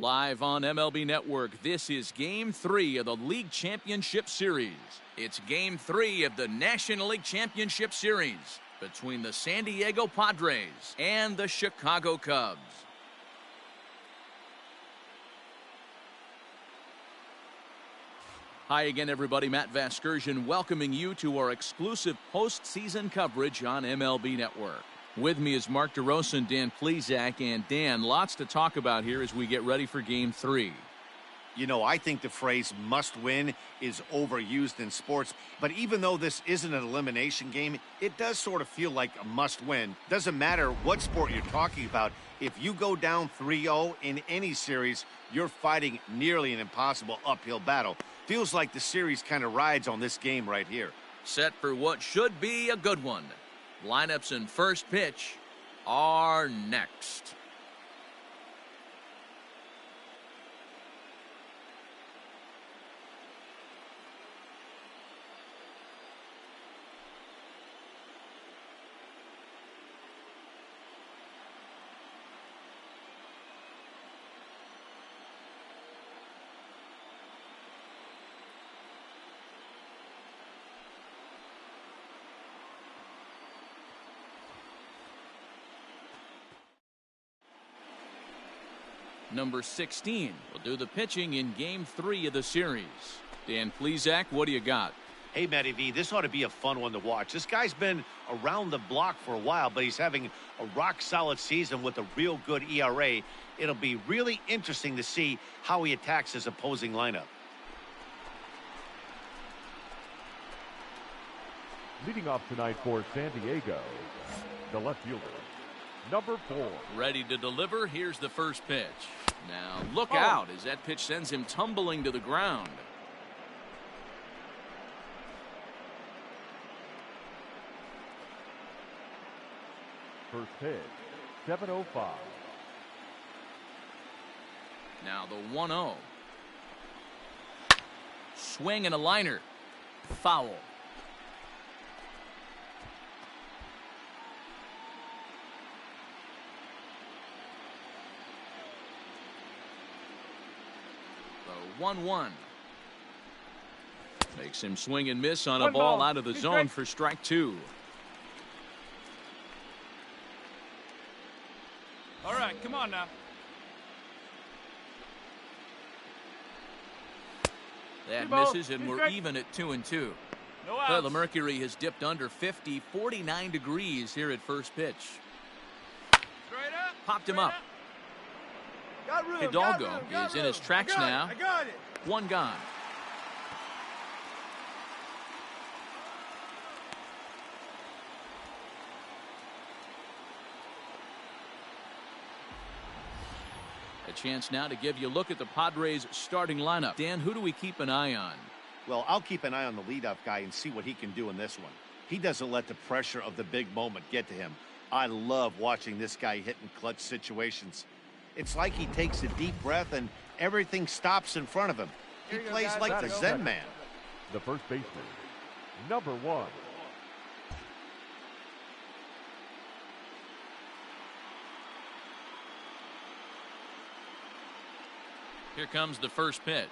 Live on MLB Network, this is Game 3 of the League Championship Series. It's Game 3 of the National League Championship Series between the San Diego Padres and the Chicago Cubs. Hi again, everybody. Matt Vasgersian welcoming you to our exclusive postseason coverage on MLB Network. With me is Mark DeRosa and Dan Plesac. And Dan, lots to talk about here as we get ready for Game 3. You know, I think the phrase must win is overused in sports, but even though this isn't an elimination game, it does sort of feel like a must win. Doesn't matter what sport you're talking about. If you go down 3-0 in any series, you're fighting nearly an impossible uphill battle. Feels like the series kind of rides on this game right here. Set for what should be a good one. Lineups and first pitch are next. Number 16 will do the pitching in Game 3 of the series. Dan Plesac, what do you got? Hey, Matty V, this ought to be a fun one to watch. This guy's been around the block for a while, but he's having a rock-solid season with a real good ERA. It'll be really interesting to see how he attacks his opposing lineup. Leading off tonight for San Diego, the left fielder, number 4. Ready to deliver. Here's the first pitch. Now look out as that pitch sends him tumbling to the ground. First pitch, 7:05. Now the 1-0. Swing and a liner. Foul. The 1-1. Makes him swing and miss on a ball out of the zone for strike 2. All right, come on now. That misses, and we're even at 2-2. No Well, outs. the mercury has dipped under 50, 49 degrees here at first pitch. Straight up. Popped him up. Got room, Hidalgo is in his tracks now. I got it. One gone. A chance now to give you a look at the Padres starting lineup. Dan, who do we keep an eye on? Well, I'll keep an eye on the leadoff guy and see what he can do in this one. He doesn't let the pressure of the big moment get to him. I love watching this guy hit in clutch situations. It's like he takes a deep breath and everything stops in front of him. He plays like the Zen man. The first baseman, number 1. Here comes the first pitch.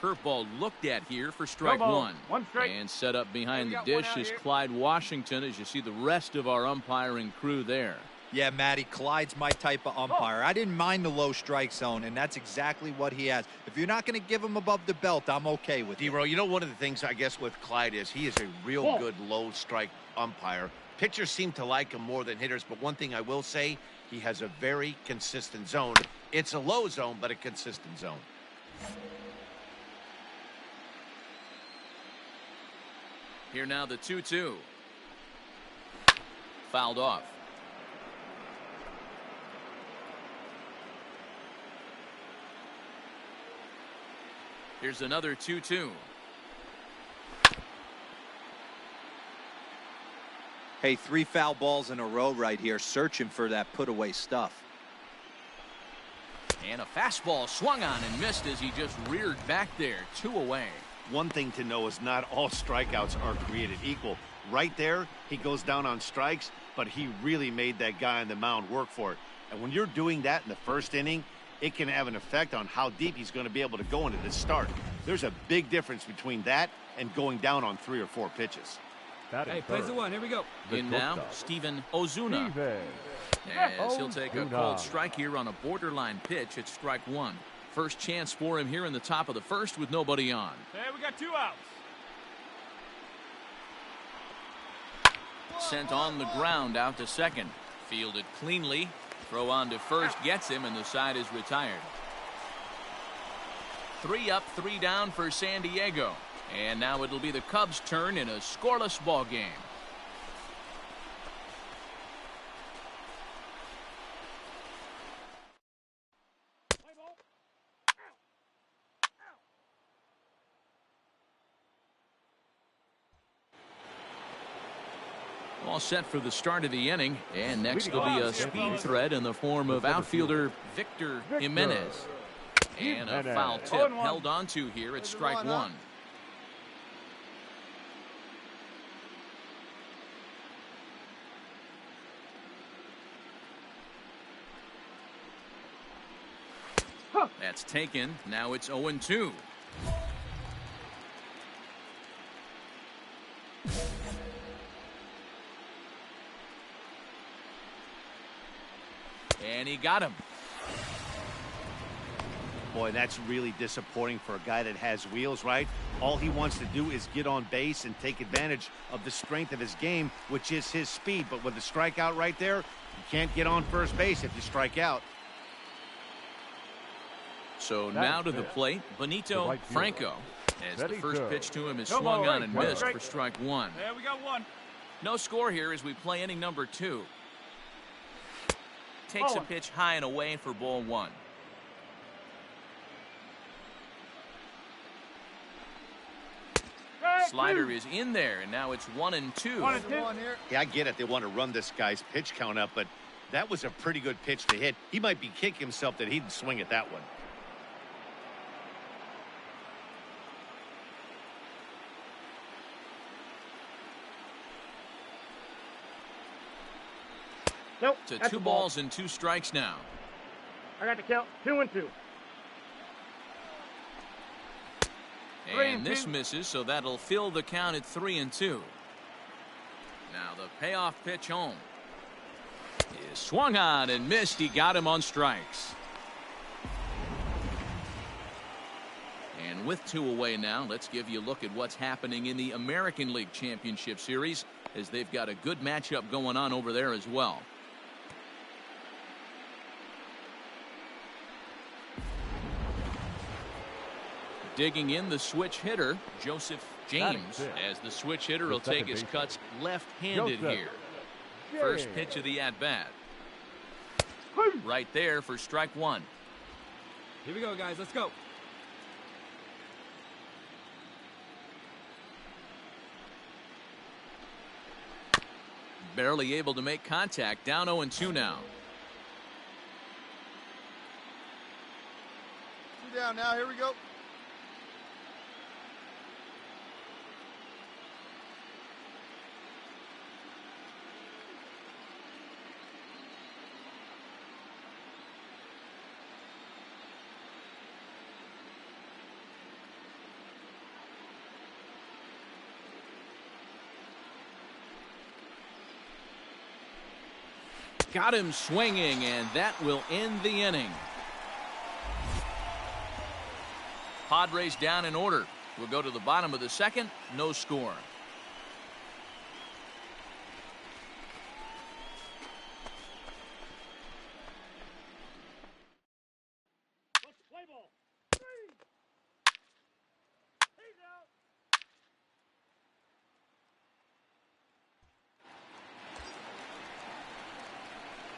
Curveball looked at here for strike 1. One strike. And set up behind the We got one dish out is here. Clyde Washington, as you see the rest of our umpiring crew there. Yeah, Matty, Clyde's my type of umpire. I didn't mind the low strike zone, and that's exactly what he has. If you're not going to give him above the belt, I'm okay with it. D-Row, you know, one of the things I guess with Clyde is he is a real good low strike umpire. Pitchers seem to like him more than hitters, but one thing I will say, he has a very consistent zone. It's a low zone, but a consistent zone. Here now the 2-2. Fouled off. Here's another 2-2. Hey, 3 foul balls in a row right here, searching for that put-away stuff. And a fastball swung on and missed as he just reared back there. 2 away. One thing to know is not all strikeouts are created equal. Right there, he goes down on strikes, but he really made that guy on the mound work for it. And when you're doing that in the first inning, it can have an effect on how deep he's going to be able to go into this start. There's a big difference between that and going down on 3 or 4 pitches. Hey, plays the one. Here we go. In now, Steven Ozuna. As he'll take a cold strike here on a borderline pitch at strike 1. First chance for him here in the top of the first with nobody on. Hey, we got 2 outs. Sent on the ground out to second. Fielded cleanly. Throw on to first gets him, and the side is retired. 3 up, 3 down for San Diego. And now it'll be the Cubs' turn in a scoreless ball game. All set for the start of the inning, and next will be a speed threat in the form of outfielder Victor Jimenez. And a foul tip held onto here at strike 1. That's taken. Now it's 0-2. And he got him. Boy, that's really disappointing for a guy that has wheels, right? All he wants to do is get on base and take advantage of the strength of his game, which is his speed. But with the strikeout right there, you can't get on first base if you strike out. So now to the plate, Benito Franco. As the first pitch to him is swung on and missed for strike 1. Yeah, we got 1. No score here as we play inning number 2. Takes a pitch high and away for ball 1. Slider is in there, and now it's 1-2. Yeah, I get it. They want to run this guy's pitch count up, but that was a pretty good pitch to hit. He might be kicking himself that he didn't swing at that one. Nope. To 2 balls and 2 strikes now. I got the count. 2-2. And this misses, so that'll fill the count at 3-2. Now the payoff pitch home. Is swung on and missed. He got him on strikes. And with 2 away now, let's give you a look at what's happening in the American League Championship Series, as they've got a good matchup going on over there as well. Digging in the switch hitter, Joseph James, as the switch hitter will take his cuts left-handed here. First pitch of the at-bat. Right there for strike 1. Here we go, guys. Let's go. Barely able to make contact. Down 0-2 now. 2 down now. Here we go. Got him swinging, and that will end the inning. Padres down in order. We'll go to the bottom of the second. No score.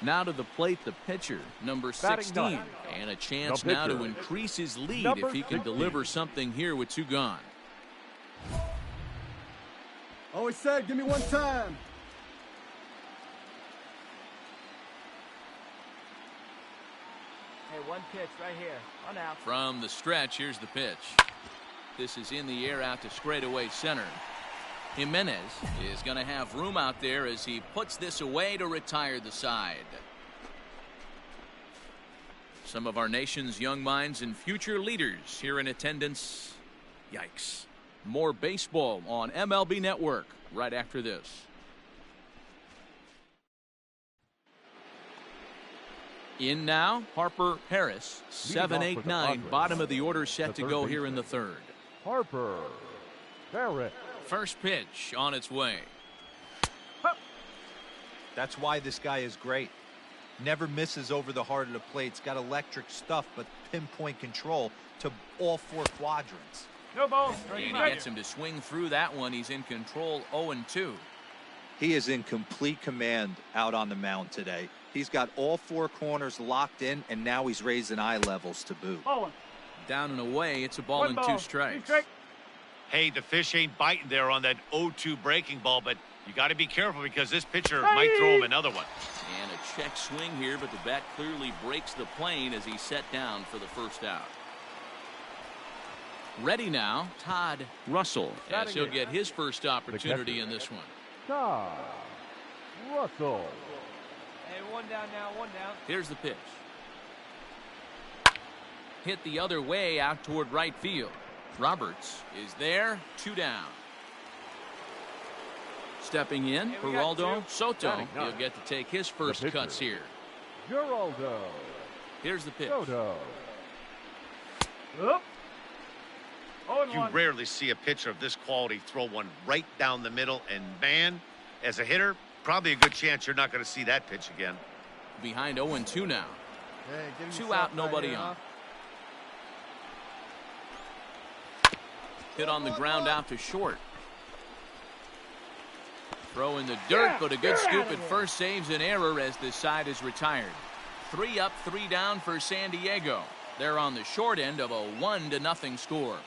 Now to the plate, the pitcher, number 16, and a chance now to increase his lead if he can deliver something here with 2 gone. Always said, give me 1 time. Hey, 1 pitch right here. 1 out. From the stretch, here's the pitch. This is in the air out to straightaway center. Jimenez is going to have room out there as he puts this away to retire the side. Some of our nation's young minds and future leaders here in attendance. Yikes. More baseball on MLB Network right after this. In now, Harper Harris, 7-8-9, bottom of the order set to go here in the third. Harper Harris. First pitch on its way. That's why this guy is great. Never misses over the heart of the plate. He's got electric stuff, but pinpoint control to all four quadrants. No ball. And he gets him to swing through that one. He's in control, 0-2. He is in complete command out on the mound today. He's got all four corners locked in, and now he's raising eye levels to boot. Down and away, it's a ball and 2 strikes. Hey, the fish ain't biting there on that 0-2 breaking ball, but you got to be careful because this pitcher might throw him another one. And a check swing here, but the bat clearly breaks the plane as he's set down for the first out. Ready now, Todd Russell, as he'll get his first opportunity in this one. Todd Russell. Hey, one down now, one down. Here's the pitch. Hit the other way out toward right field. Roberts is there, 2 down. Stepping in, Geraldo Soto. He'll get to take his first cuts here. Geraldo Here's the pitch. Soto. You rarely see a pitcher of this quality throw one right down the middle, and man, as a hitter, probably a good chance you're not going to see that pitch again. Behind 0-2 now. Hey, 2 out, nobody on. Hit on the ground out to short. Throw in the dirt, but a good scoop at first saves an error as this side is retired. 3 up, 3 down for San Diego. They're on the short end of a 1-0 score.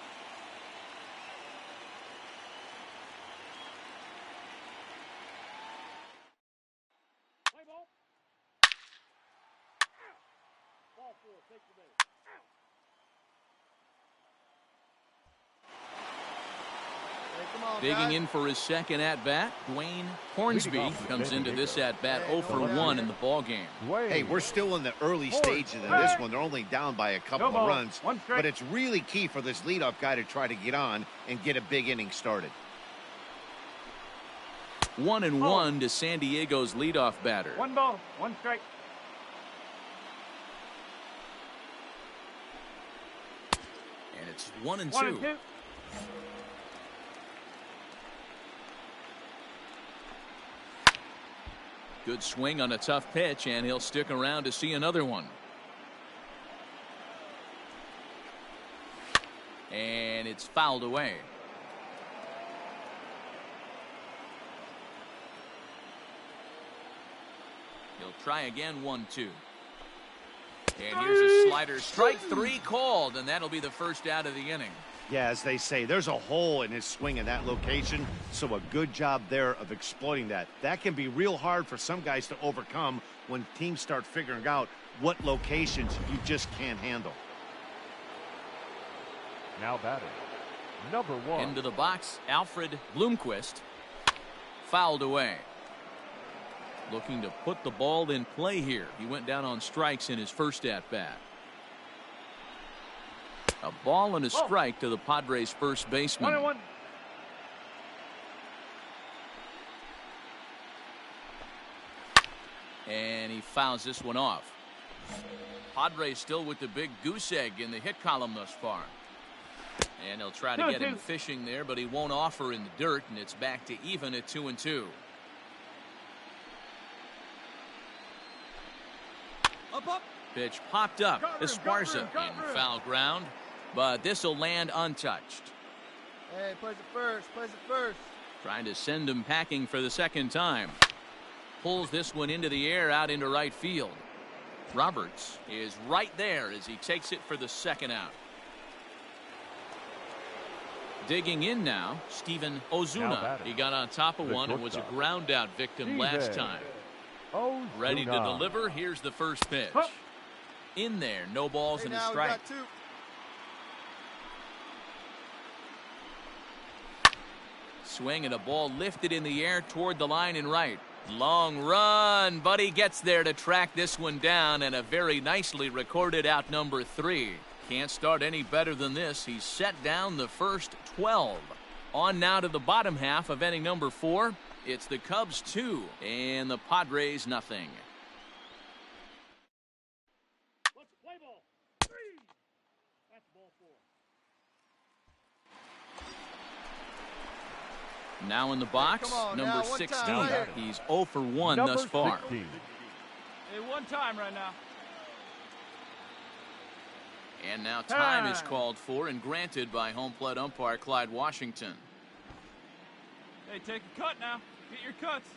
Digging in for his second at-bat, Dwayne Hornsby comes into this at-bat 0 for 1 in the ballgame. Hey, we're still in the early stages of this one. They're only down by a couple of runs, but it's really key for this leadoff guy to try to get on and get a big inning started. 1-1 to San Diego's leadoff batter. 1 ball, 1 strike. And it's 1-2. 1-2. Good swing on a tough pitch, and he'll stick around to see another one. And it's fouled away. He'll try again, 1-2. And here's a slider. Strike 3 called, and that'll be the first out of the inning. Yeah, as they say, there's a hole in his swing in that location, so a good job there of exploiting that. That can be real hard for some guys to overcome when teams start figuring out what locations you just can't handle. Now batting, number 1. Into the box, Alfred Bloomquist. Fouled away. Looking to put the ball in play here. He went down on strikes in his first at-bat. A ball and a strike to the Padres' first baseman. 1-1. And he fouls this one off. Padres still with the big goose egg in the hit column thus far. And they'll try to get him fishing there, but he won't offer in the dirt, and it's back to even at 2-2. Up. Pitch popped up. Esparza in foul ground, but this will land untouched. Hey, place it first. Place it first. Trying to send him packing for the second time. Pulls this one into the air out into right field. Roberts is right there as he takes it for the second out. Digging in now, Steven Ozuna. He got on top of one and was a ground out victim last time. Ready to deliver. Here's the first pitch. In there, no balls and a strike. Swing and a ball lifted in the air toward the line and right. Long run, but he gets there to track this one down, and a very nicely recorded out number 3. Can't start any better than this. He's set down the first 12. On now to the bottom half of inning number 4. It's the Cubs 2 and the Padres nothing. Let's play ball. 3. That's ball 4. Now in the box, Come on, number now, one 16. time, right here. He's 0 for 1 Number thus far. 16. Hey, one time right now. And now time is called for and granted by home plate umpire Clyde Washington. Hey, take a cut now. Get your cuts.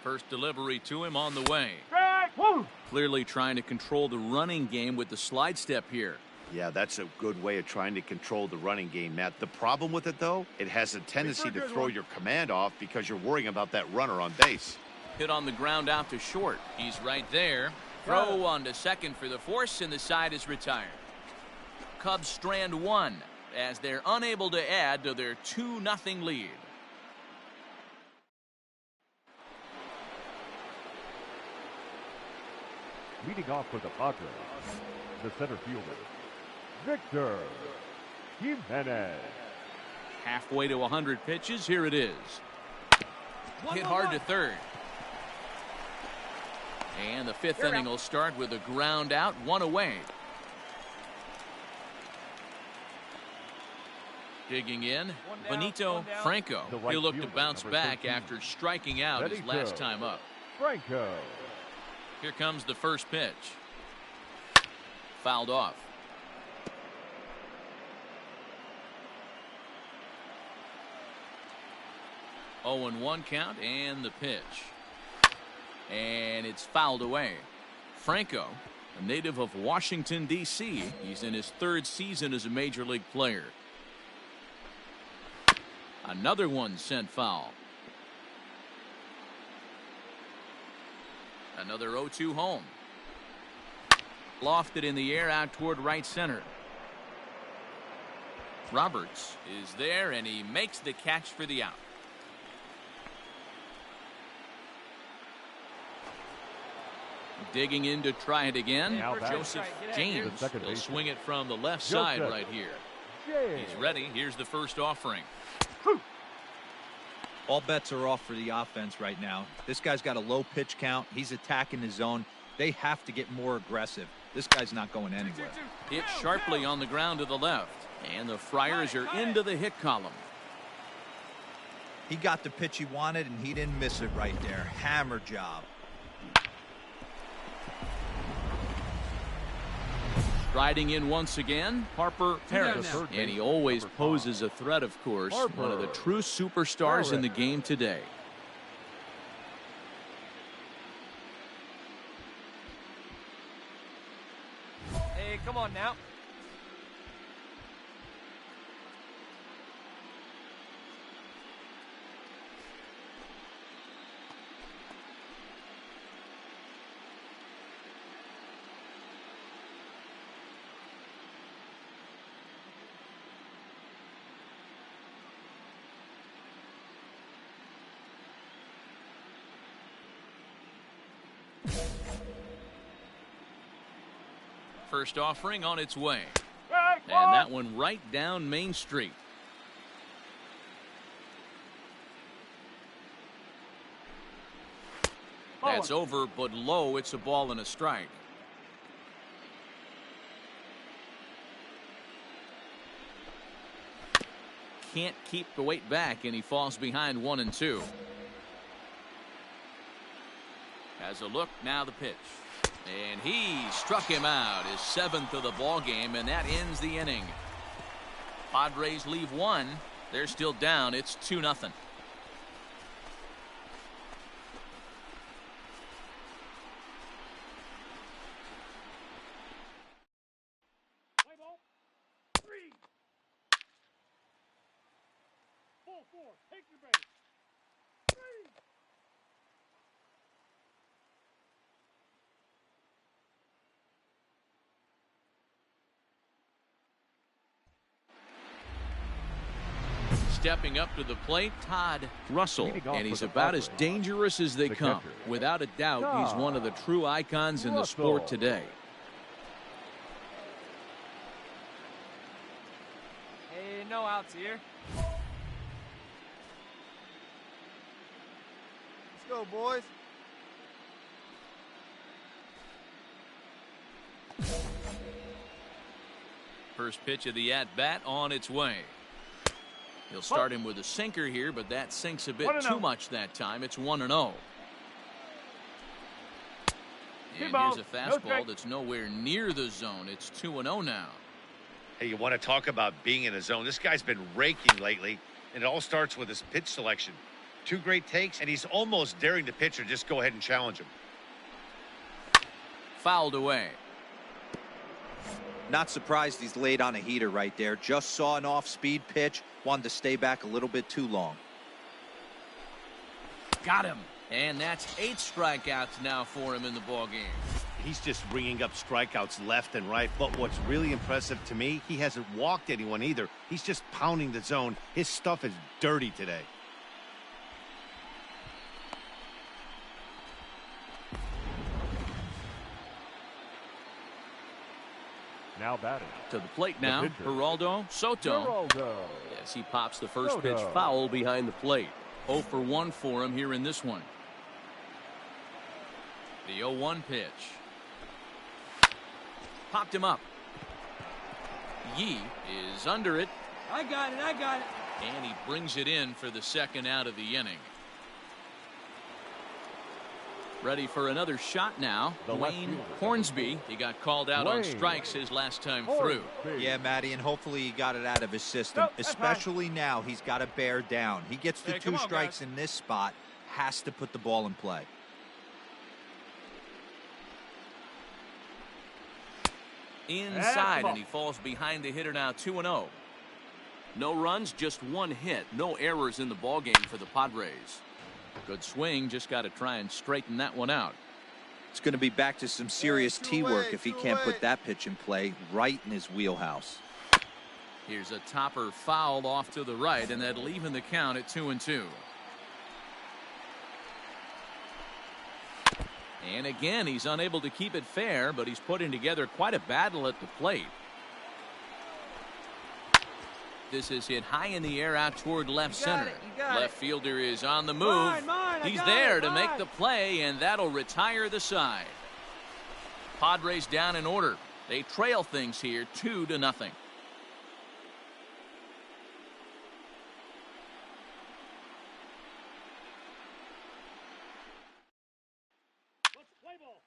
First delivery to him on the way. Strike. Woo. Clearly trying to control the running game with the slide step here. Yeah, that's a good way of trying to control the running game, Matt. The problem with it, though, it has a tendency to throw your command off because you're worrying about that runner on base. Hit on the ground out to short. He's right there. Throw on to second for the force, and the side is retired. Cubs strand 1 as they're unable to add to their 2-0 lead. Leading off for the Padres, the center fielder, Victor Jimenez. Halfway to 100 pitches. Here it is. Hit hard to third. And the 5th inning will start with a ground out, 1 away. Digging in, Benito Franco. He'll look to bounce back after striking out his last time up. Franco. Here comes the first pitch. Fouled off. Oh, and 1 count, and the pitch. And it's fouled away. Franco, a native of Washington, D.C. He's in his 3rd season as a major league player. Another one sent foul. Another 0-2 home. Lofted in the air out toward right center. Roberts is there, and he makes the catch for the out. Digging in to try it again. Joseph James will swing it from the left side right here. He's ready. Here's the first offering. All bets are off for the offense right now. This guy's got a low pitch count. He's attacking the zone. They have to get more aggressive. This guy's not going anywhere. Hit sharply on the ground to the left. And the Friars are into the hit column. He got the pitch he wanted, and he didn't miss it right there. Hammer job. Striding in once again, Harper Paris. And he always poses a threat, of course. One of the true superstars in the game today. Hey, come on now. First offering on its way. And that one right down Main Street. That's over, but low. It's a ball and a strike. Can't keep the weight back, and he falls behind 1-2. Has a look, now the pitch. And he struck him out, his 7th of the ball game, and that ends the inning. Padres leave 1. They're still down. It's 2-0. Play ball. 3. Ball 4. Take your base. 3. Stepping up to the plate, Todd Russell. Leading off And he's for the about as Padres, dangerous as they the come. catcher, Without a doubt, he's one of the true icons in the sport Russell. today. Hey, no outs here. Let's go, boys. First pitch of the at-bat on its way. He'll start him with a sinker here, but that sinks a bit too much that time. It's 1-0. And here's a fastball that's nowhere near the zone. It's 2-0 now. Hey, you want to talk about being in a zone? This guy's been raking lately, and it all starts with his pitch selection. 2 great takes, and he's almost daring the pitcher just go ahead and challenge him. Fouled away. Not surprised he's laid on a heater right there. Just saw an off-speed pitch. Wanted to stay back a little bit too long. Got him. And that's 8 strikeouts now for him in the ballgame. He's just ringing up strikeouts left and right. But what's really impressive to me, he hasn't walked anyone either. He's just pounding the zone. His stuff is dirty today. Now batting. To the plate now, pitcher, Geraldo Soto. Geraldo. Yes, he pops the first Soto. pitch foul behind the plate. 0 for 1 for him here in this one. The 0-1 pitch. Popped him up. Yee is under it. I got it. And he brings it in for the second out of the inning. Ready for another shot now. The left Dwayne fielder. Hornsby. He got called out on Dwayne strikes his last time through. Hornsby. Yeah, Matty, and hopefully he got it out of his system. Nope, that's Especially now, he's got to bear down. He gets the Hey, 2 come on, strikes guys. in this spot. Has to put the ball in play. Inside, and he falls behind the hitter now. 2-0. No runs, just 1 hit. No errors in the ballgame for the Padres. Good swing, just got to try and straighten that one out. It's going to be back to some serious two tee work away, if he two can't away. put that pitch in play right in his wheelhouse. Here's a topper fouled off to the right, and that'll even the count at 2-2. And again, he's unable to keep it fair, but he's putting together quite a battle at the plate. This is hit high in the air out toward left center. Left fielder is on the move. He's there to make the play, and that'll retire the side. Padres down in order. They trail things here 2-0. Let's play ball.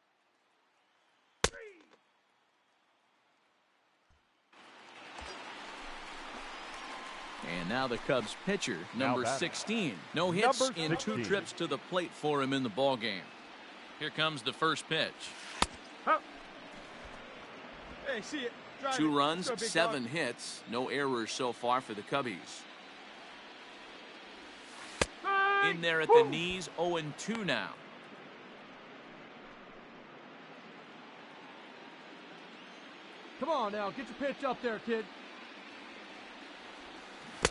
And now the Cubs pitcher, Now number batting. 16. No hits Number in 2 16. trips to the plate for him in the ballgame. Here comes the first pitch. Hey, see it. Drive 2 it. runs, Let's go, big 7 dog. hits. No errors so far for the Cubbies. In there at the knees, 0-2 now. Come on now, get your pitch up there, kid.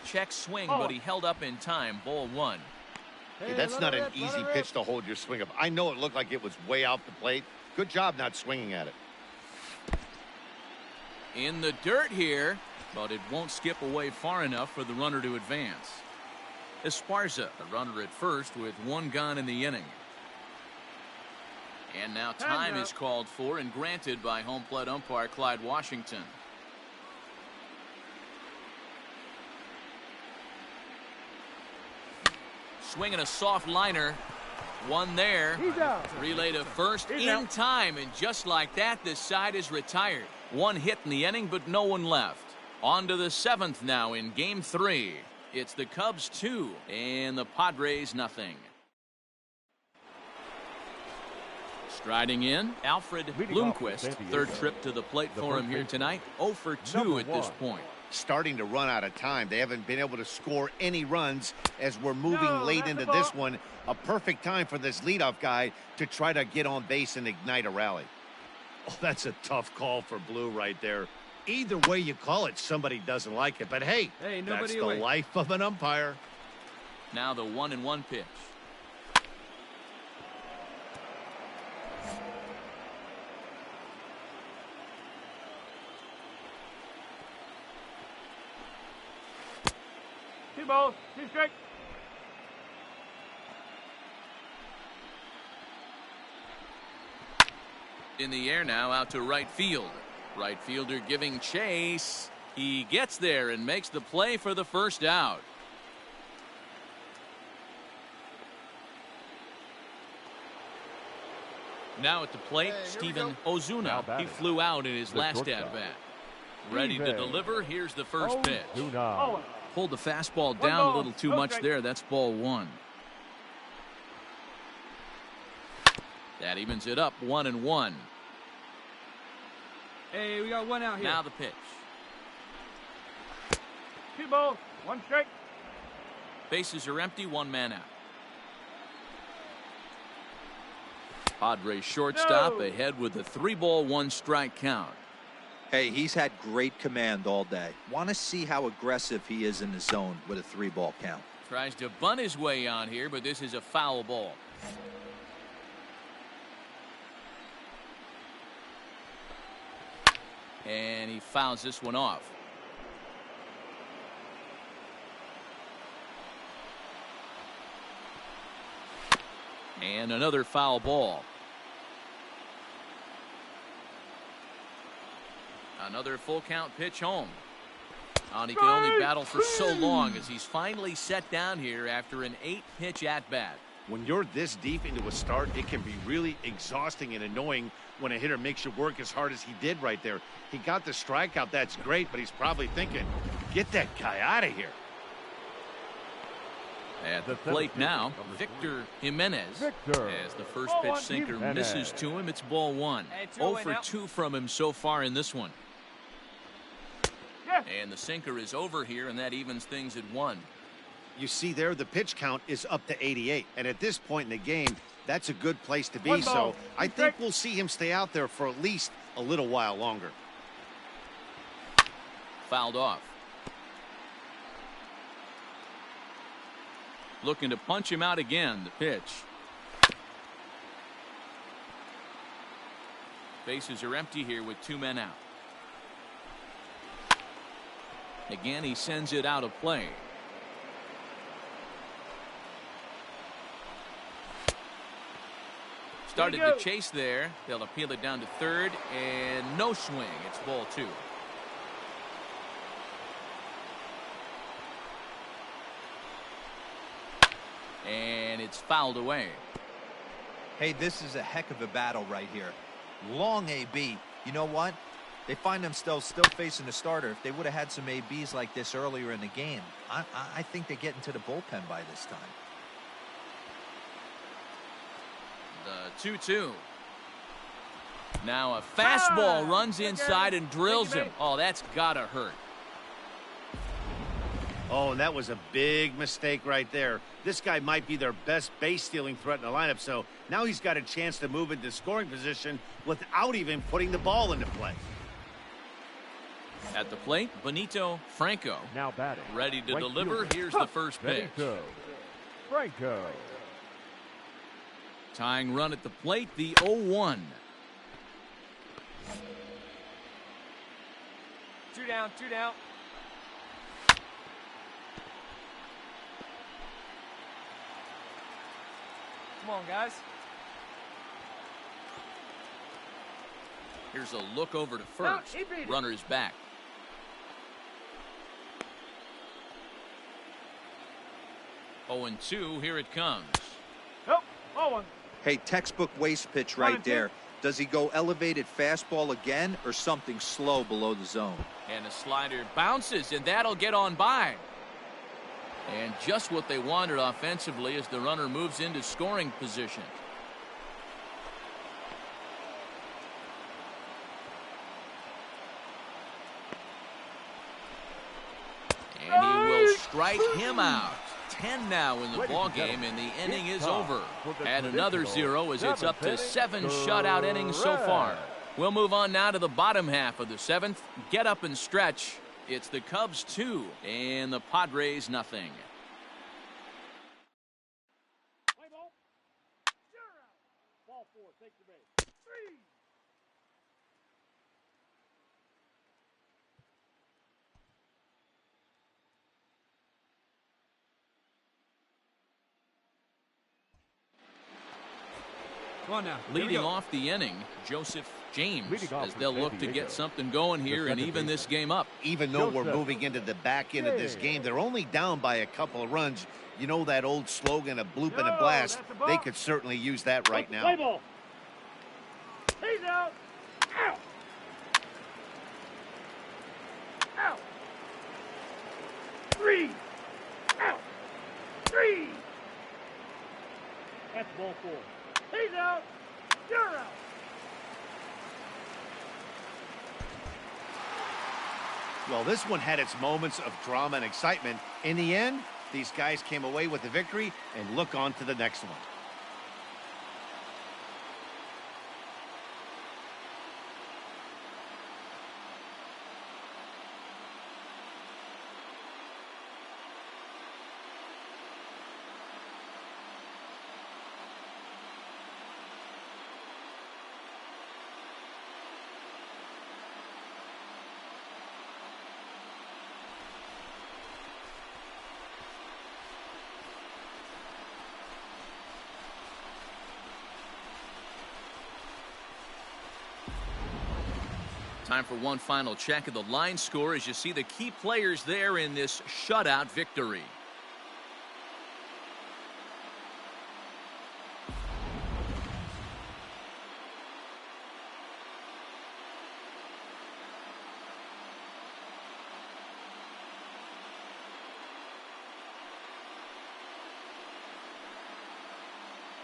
Check swing, but he held up in time. Ball 1. Hey, that's not an easy pitch to hold your swing up. I know it looked like it was way off the plate. Good job not swinging at it. In the dirt here, but it won't skip away far enough for the runner to advance. Esparza, the runner at first with 1 gone in the inning. And now time is called for and granted by home plate umpire Clyde Washington. Swinging a soft liner. 1 there. He's out. Relay to first in time, and just like that, this side is retired. 1 hit in the inning, but no one left. On to the 7th now in Game 3. It's the Cubs 2 and the Padres nothing. Striding in, Alfred Leading off Bloomquist. San Diego. 3rd trip to the plate The for him first here baseman. tonight. 0 for 2 Number at this 1. point. Starting to run out of time. They haven't been able to score any runs as we're moving No, late that's into the this ball. one. A perfect time for this leadoff guy to try to get on base and ignite a rally. Oh, that's a tough call for Blue right there. Either way you call it, somebody doesn't like it. But hey, Hey, that's nobody the away. life of an umpire. Now the 1-1 pitch. Two balls, two strikes. In the air now, out to right field. Right fielder giving chase. He gets there and makes the play for the first out. Now at the plate, Steven Ozuna. He flew out in his last at-bat. Ready to deliver. Here's the first pitch. Pulled the fastball down a little too much there. That's ball one. That evens it up, 1-1. Hey, we got one out here. Now the pitch. Two balls, one strike. Bases are empty, one man out. Padres shortstop ahead with a 3-ball, 1-strike count. Hey, he's had great command all day. Want to see how aggressive he is in the zone with a 3-ball count. Tries to bunt his way on here, but this is a foul ball. And he fouls this one off. And another foul ball. Another full count pitch home. And he can only battle for so long as he's finally set down here after an 8-pitch at-bat. When you're this deep into a start, it can be really exhausting and annoying when a hitter makes you work as hard as he did right there. He got the strikeout, that's great, but he's probably thinking, get that guy out of here. At the plate now, Victor Jimenez. As the first pitch sinker misses to him, it's ball one. 0 for 2 from him so far in this one. And the sinker is over here, and that evens things at 1. You see there, the pitch count is up to 88. And at this point in the game, that's a good place to be. So I think we'll see him stay out there for at least a little while longer. Fouled off. Looking to punch him out again. The pitch. Bases are empty here with 2 men out. Again, he sends it out of play. Started to chase there. They'll appeal it down to third, and no swing. It's ball 2. And it's fouled away. Hey, this is a heck of a battle right here. Long AB. You know what? They find themselves still facing the starter. If they would have had some ABs like this earlier in the game, I think they get into the bullpen by this time. The 2-2. Now a fastball runs inside and drills him. Oh, that's gotta hurt. Oh, and that was a big mistake right there. This guy might be their best base stealing threat in the lineup, so now he's got a chance to move into scoring position without even putting the ball into play. At the plate, Benito Franco. Now batting. Ready to Right deliver. fielder. Here's the first pitch. Benito Franco. Tying run at the plate, the 0-1. 2 down, 2 down. Come on, guys. Here's a look over to first. Runner's back. Oh, 0-2. Here it comes. Nope. Oh, one. Hey, textbook waste pitch right there. Does he go elevated fastball again or something slow below the zone? And the slider bounces, and that'll get on by. And just what they wanted offensively as the runner moves into scoring position. And he will strike him out. 10 now in the ball game, and the inning is over. Add another 0 as it's up to 7 shutout innings so far. We'll move on now to the bottom half of the 7th. Get up and stretch. It's the Cubs 2 and the Padres nothing. Play ball. You're out. Ball 4. Take the base. 3. Come on now. Here we Leading go. off the inning, Joseph James, Leading off as for they'll San look to Diego, get something going here the and second even this baseman. game up. Even though we're Joseph moving into the back end of this game, they're only down by a couple of runs. You know that old slogan, a bloop and a blast. that's a ball. They could certainly use that right Play now. ball. He's out. Out. Out. 3. Out. 3. That's ball 4. He's out. You're out. Well, this one had its moments of drama and excitement. In the end, these guys came away with the victory and look on to the next one. Time for one final check of the line score as you see the key players there in this shutout victory.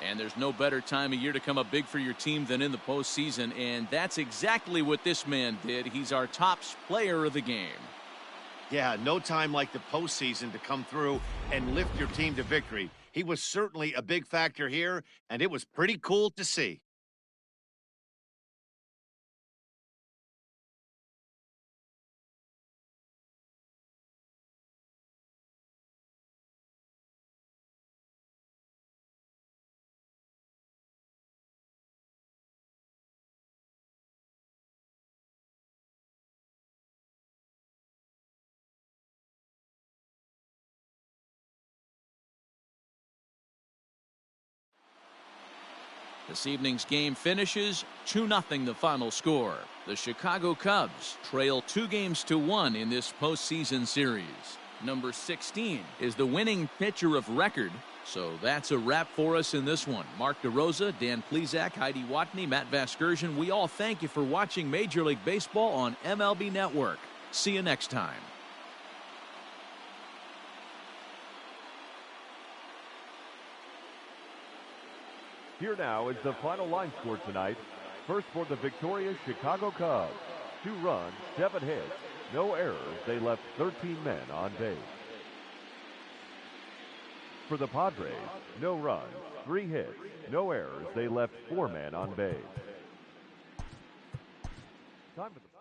And there's no better time of year to come up big for your team than in the postseason, and that's exactly what this man did. He's our top player of the game. Yeah, no time like the postseason to come through and lift your team to victory. He was certainly a big factor here, and it was pretty cool to see. This evening's game finishes 2-0 the final score. The Chicago Cubs trail 2-1 in this postseason series. Number 16 is the winning pitcher of record. So that's a wrap for us in this one. Mark DeRosa, Dan Plesac, Heidi Watney, Matt Vasgersian, we all thank you for watching Major League Baseball on MLB Network. See you next time. Here now is the final line score tonight. First for the victorious Chicago Cubs. 2 runs, 7 hits, no errors. They left 13 men on base. For the Padres, no runs, 3 hits, no errors. They left 4 men on base. Time for the